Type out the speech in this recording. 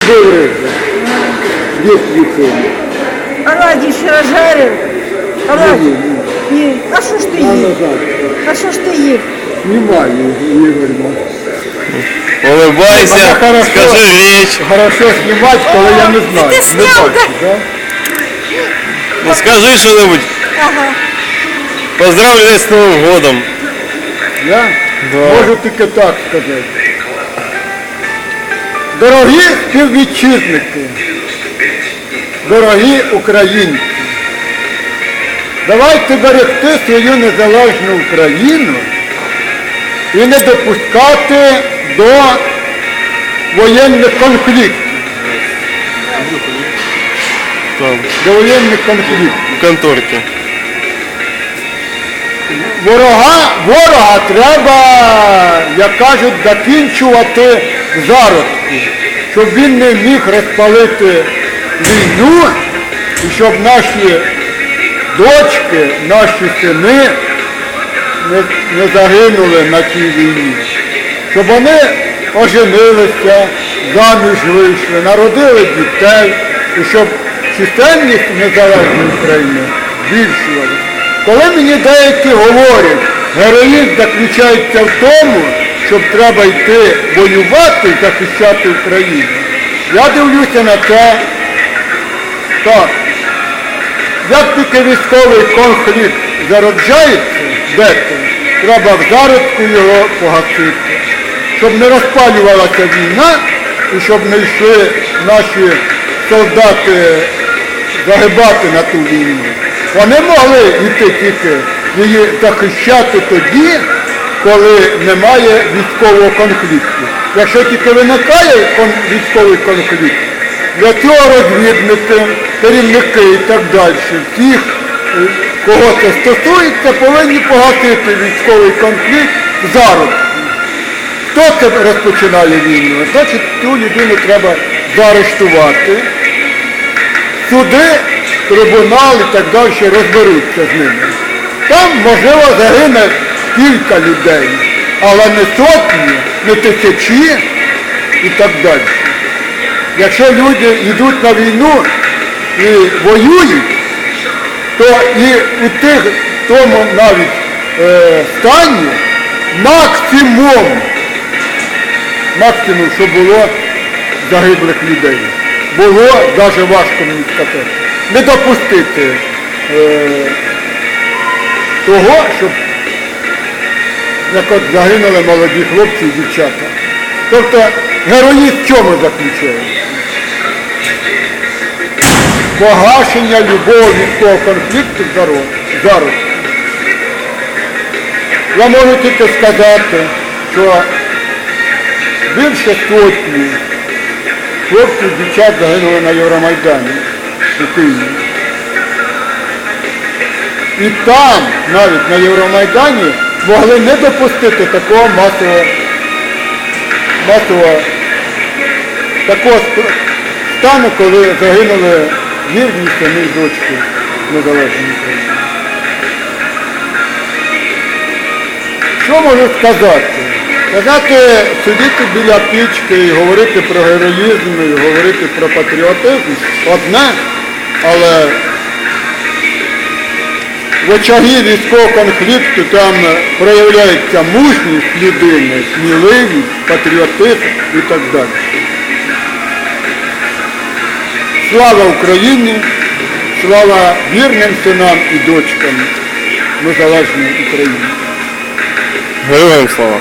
Добре. Есть Оладьи вчера жарил. Оладьи? Нет. А что ж ты ел? А что ж ты ел? Внимание, Игорь. Улыбайся, скажи речь. Хорошо снимать, коли я не знаю. Ты снял, да? Ну скажи что-нибудь. Ага. Поздравляю с Новым годом. Я? Да. Можу тільки так сказати. Дорогі співвітчизники, дорогі українці, давайте берегти свою незалежну Україну і не допускати до воєнних конфліктів. Там, До воєнних конфліктів. в конторке. Ворога треба, як кажуть, закінчувати зародки, щоб він не міг розпалити війну і щоб наші дочки, наші сини не загинули на цій війні. Щоб вони оженилися, заміж вийшли, народили дітей і щоб чисельність незалежної України збільшувалася. Коли мені деякі говорять, героїзм заключається в тому, щоб треба йти воювати і захищати Україну, я дивлюся на це так. Як тільки військовий конфлікт зароджається, деколи, треба в зародку його погасити, щоб не розпалювалася війна і щоб не йшли наші солдати загибати на ту війну. Вони могли йти тільки її захищати тоді, коли немає військового конфлікту. Якщо тільки виникає військовий конфлікт, для цього розвідники, керівники і так далі, всіх, кого це стосується, повинні погасити військовий конфлікт зараз. Хто це розпочинає війну? Значить, цю людину треба заарештувати. Суди, трибунал і так далі розберуться з ними. Там, можливо, загине кілька людей, але не сотні, не тисячі і так далі. Якщо люди йдуть на війну і воюють, то і у тому навіть стані максимум, що було загиблих людей. Було, навіть важко мені сказати, не допустити того, щоб як от загинули молоді хлопці і дівчата. Тобто героїзм в чому заключається? Погашення любого військового конфлікту зараз. Я можу тільки сказати, що більше сотні хлопців і дівчат загинули на Євромайдані у Києві. І там, навіть на Євромайдані, могли не допустити такого такого стану, коли загинули вірні сини і дочки незалежної України. Що можу сказати? Сказати, сидіти біля пічки і говорити про героїзм, і говорити про патріотизм одне, але в очагі військового конфлікту там проявляється мужність людини, сміливість, патріотизм і так далі. Слава Україні, слава вірним синам і дочкам незалежної України. Героям слава.